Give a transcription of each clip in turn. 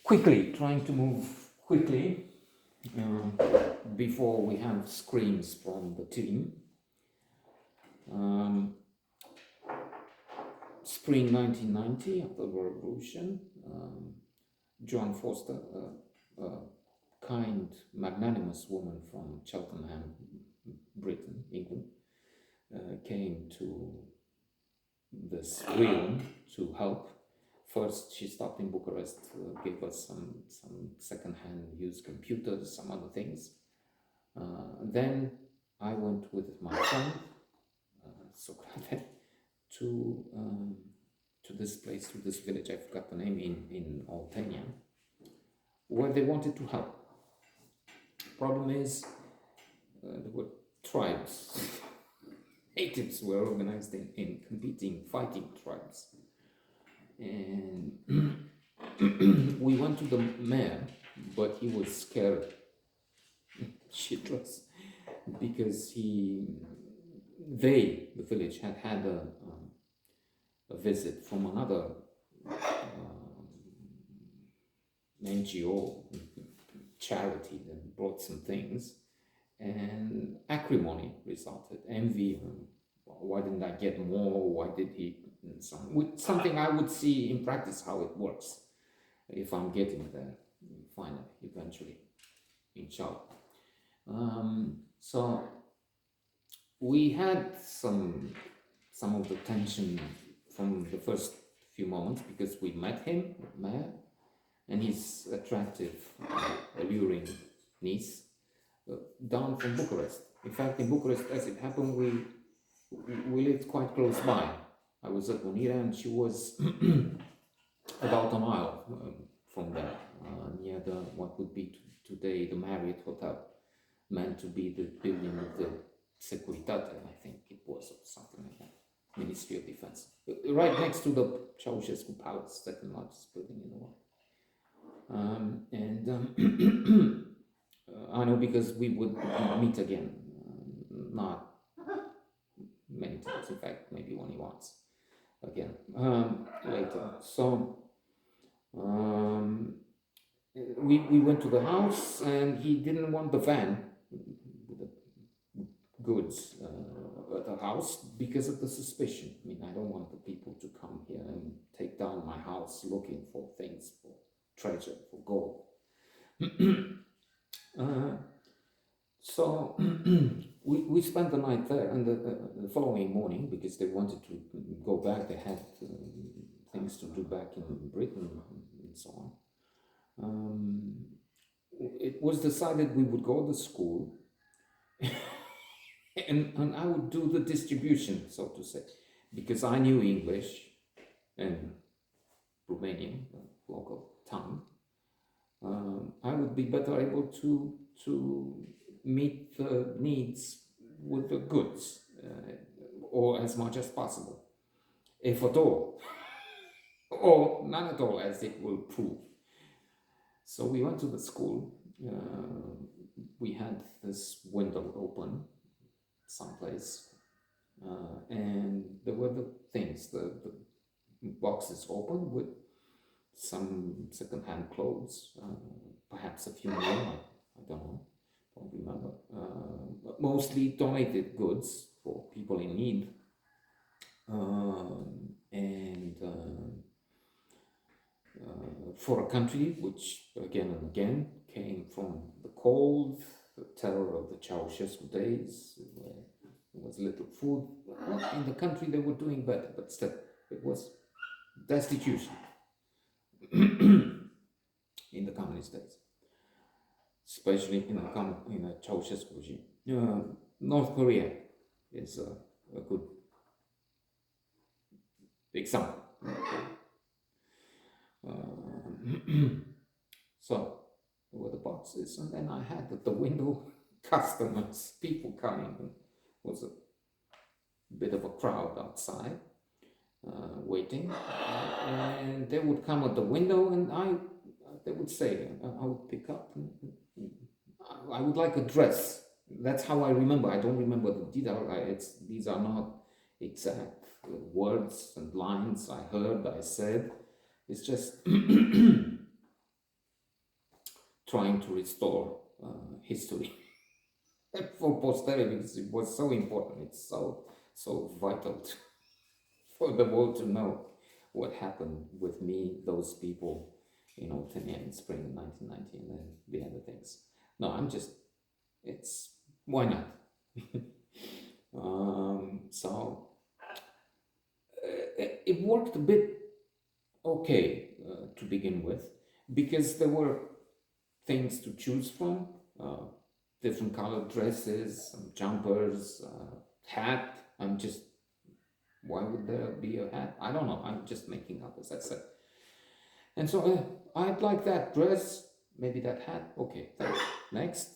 trying to move quickly before we have screams from the team. Spring 1990, after the revolution, Joan Foster, a kind, magnanimous woman from Cheltenham, Britain, England, came to this realm to help. First, she stopped in Bucharest, gave us some second-hand used computers, some other things. Then I went with my friend, Socrate, to this place, to this village, I forgot the name, in Oltenia, where they wanted to help. Problem is, there were tribes. Natives were organized in competing, fighting tribes. And we went to the mayor, but he was scared shitless because the village had a visit from another NGO charity that brought some things, and acrimony resulted, envy. Why didn't I get more? Why did he? Something I would see in practice how it works if I'm getting there finally, eventually, inshallah. So we had some of the tension from the first few moments because we met him, the mayor, and his attractive, alluring niece down from Bucharest. In fact, in Bucharest, as it happened, we lived quite close by. I was at Unirea and she was about a mile from there, near what would be today the Marriott Hotel, meant to be the building of the Securitate, I think it was, or something like that, Ministry of Defense. Right next to the Ceausescu Palace, second largest building in the world. I know because we would meet again, not many times, in fact, maybe only once again later. So we went to the house and he didn't want the van with the goods at the house because of the suspicion. I mean, I don't want the people to come here and take down my house looking for things, for treasure, for gold. So we spent the night there, and the following morning, because they wanted to go back, they had things to do back in Britain and so on. It was decided we would go to school and I would do the distribution, so to say, because I knew English and Romanian, local tongue. I would be better able to meet the needs with the goods, or as much as possible, if at all, or none at all, as it will prove. So we went to the school. We had this window open someplace, and there were the things, the boxes open with some second-hand clothes, perhaps a few more, I don't know, don't remember, but mostly donated goods for people in need, and for a country which again and again came from the cold, the terror of the Ceausescu days, where there was little food. In the country they were doing better, but still it was destitution in the communist days, especially in a Ceausescu regime. North Korea is a good example. So there were the boxes, and then I had at the window customers, people coming. It was a bit of a crowd outside waiting, and they would come at the window, and they would say, I would pick up, I would like a dress. That's how I remember. I don't remember the detail. These are not exact words and lines I heard, I said. It's just trying to restore history for posterity, because it was so important. It's so vital for the world to know what happened with me, those people, 10 in spring 1990, and then the other things. No, it's, why not? So it worked a bit okay to begin with, because there were things to choose from, different colored dresses, jumpers, hat. Why would there be a hat? I don't know. I'm just making up, as I said. And so I'd like that dress, maybe that hat. Okay, thanks. Next.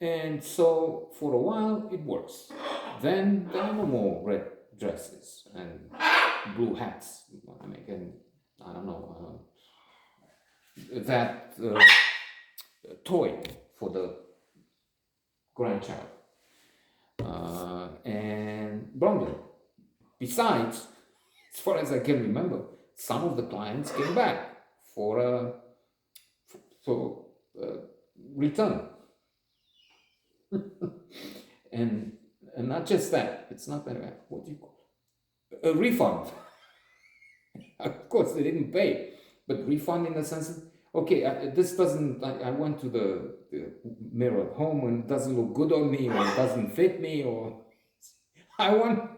And so for a while it works. Then there are no more red dresses and blue hats. I don't know, that toy for the grandchild. And Bromley. Besides, as far as I can remember, some of the clients came back for return. and not just that, it's not that, what do you call it? A refund. Of course, they didn't pay, but refund in the sense that, okay, this doesn't, I went to the mirror at home and it doesn't look good on me, or it doesn't fit me, or I want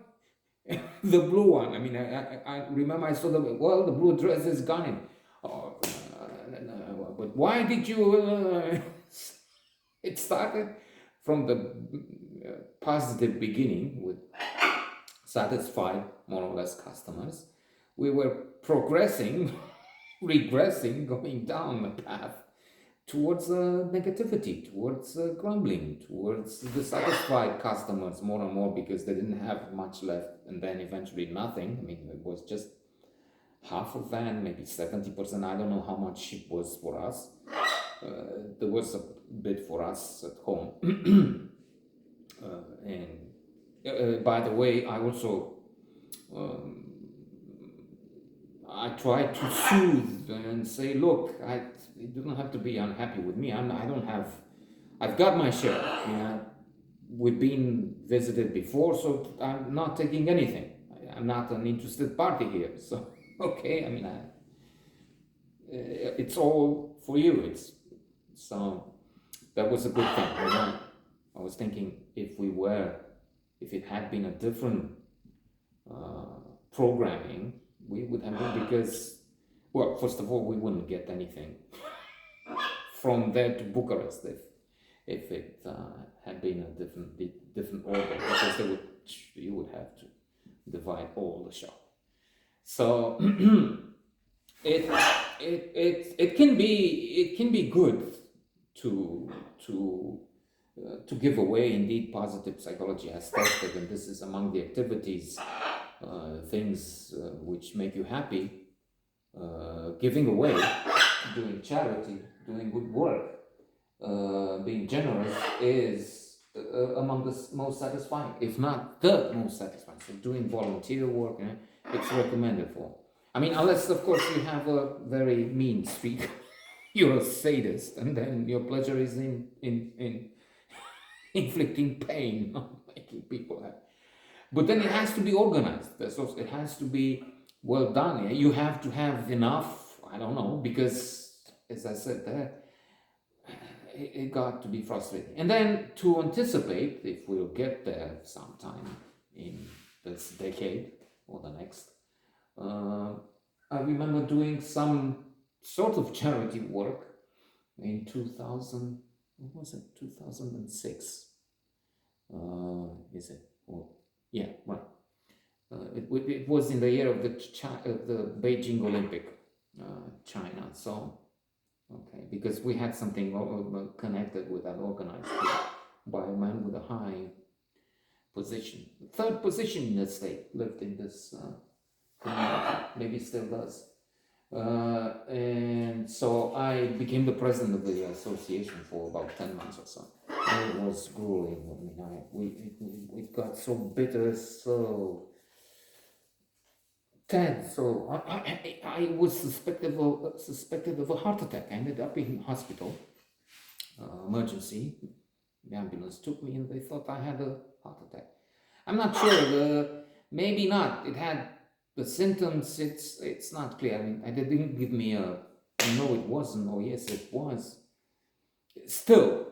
the blue one. I remember I saw the blue dress is gone. But why did you? It started from the positive beginning with satisfied, more or less, customers. We were progressing, regressing, going down the path towards negativity, towards grumbling, towards dissatisfied customers more and more, because they didn't have much left, and then eventually nothing. It was just half of that, maybe 70%. I don't know how much it was for us. There was a bit for us at home. And by the way, I also I try to soothe and say, look, you don't have to be unhappy with me. I've got my share. We've been visited before, so I'm not taking anything. I'm not an interested party here. So, okay, it's all for you. So that was a good thing. I was thinking, if it had been a different programming, we would have been, because, well, first of all, we wouldn't get anything from there to Bucharest if it had been a different order, because you would have to divide all the shop. So it can be good to give away. Indeed, positive psychology has tested, and this is among the activities, things which make you happy. Giving away, doing charity, doing good work, being generous is among the most satisfying, if not the most satisfying. So doing volunteer work, it's recommended for. Unless, of course, you have a very mean streak, you're a sadist, and then your pleasure is in inflicting pain, not making people happy. But then it has to be organized. So it has to be well done. You have to have enough, I don't know, because, as I said there, it got to be frustrating. And then to anticipate, if we'll get there sometime in this decade or the next, I remember doing some sort of charity work in 2000, what was it, 2006, is it? Yeah, right. It was in the year of the Beijing Olympic, China. So, okay, because we had something connected with that, organized by a man with a high position, third position in the state, lived in this community, maybe still does. And so I became the president of the association for about 10 months or so. And it was grueling. It got so bitter, so 10. So I was suspected of a heart attack. I ended up in hospital, emergency. The ambulance took me and they thought I had a heart attack. I'm not sure, maybe not. It had the symptoms, it's not clear. I mean, they didn't give me a no, it wasn't, or yes, it was. Still,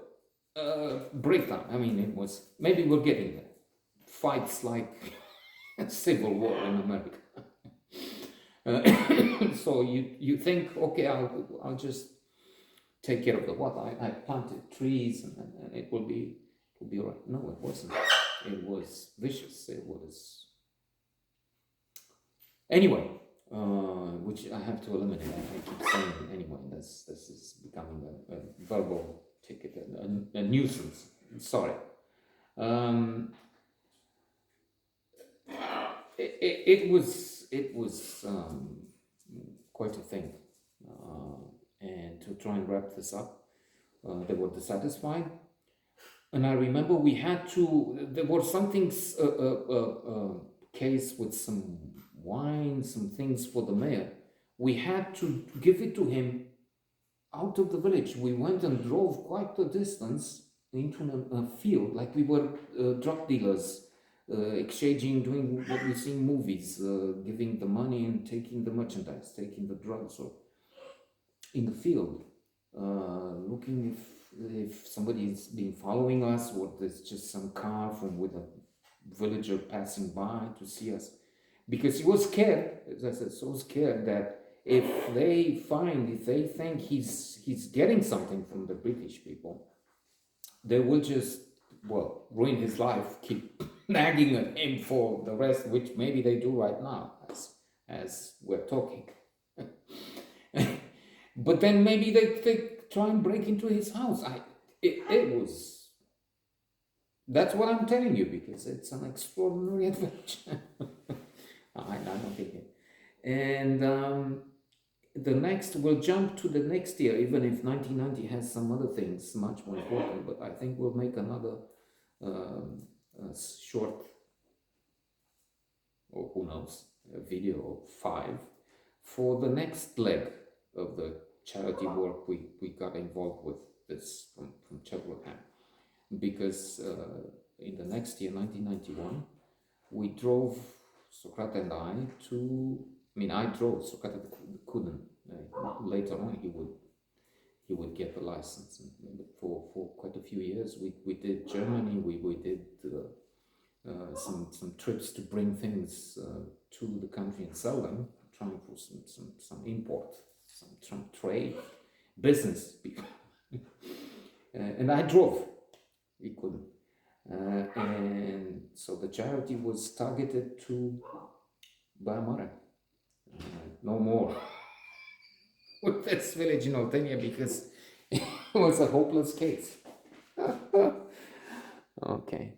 breakdown. I mean, it was, maybe we're getting there. Fights like a civil war in America. So you think, okay, I'll just take care of the what I planted trees and it will be all right. No, it wasn't. It was vicious. It was anyway, which I have to eliminate. I keep saying it anyway. This is becoming a verbal ticket, a nuisance. Sorry. It was quite a thing, and to try and wrap this up, they were dissatisfied, and I remember we had to. There were some things, case with some wine, some things for the mayor. We had to give it to him out of the village. We went and drove quite a distance into a field, like we were drug dealers. Exchanging, doing what we see in movies, giving the money and taking the merchandise, taking the drugs, or in the field, looking if somebody is been following us, or there's just some car from with a villager passing by to see us, because he was scared, as I said, so scared that if they think he's getting something from the British people, they will just, well, ruin his life, keep nagging at him for the rest, which maybe they do right now as we're talking. But then maybe they try and break into his house. It was, that's what I'm telling you, because it's an extraordinary adventure. I don't think it. And we'll jump to the next year, even if 1990 has some other things much more important, but I think we'll make another short, or who knows, a video of 5 for the next leg of the charity work we got involved with this from Cheltenham, because in the next year, 1991, we drove, Socrates and I drove, Socrates couldn't, later on he would get the license, and for quite a few years we did Germany, we did some trips to bring things to the country and sell them, trying for some import, some trade, business. And I drove, he couldn't. And so the charity was targeted to Baia no more with this village in Oltenia, because it was a hopeless case. Okay.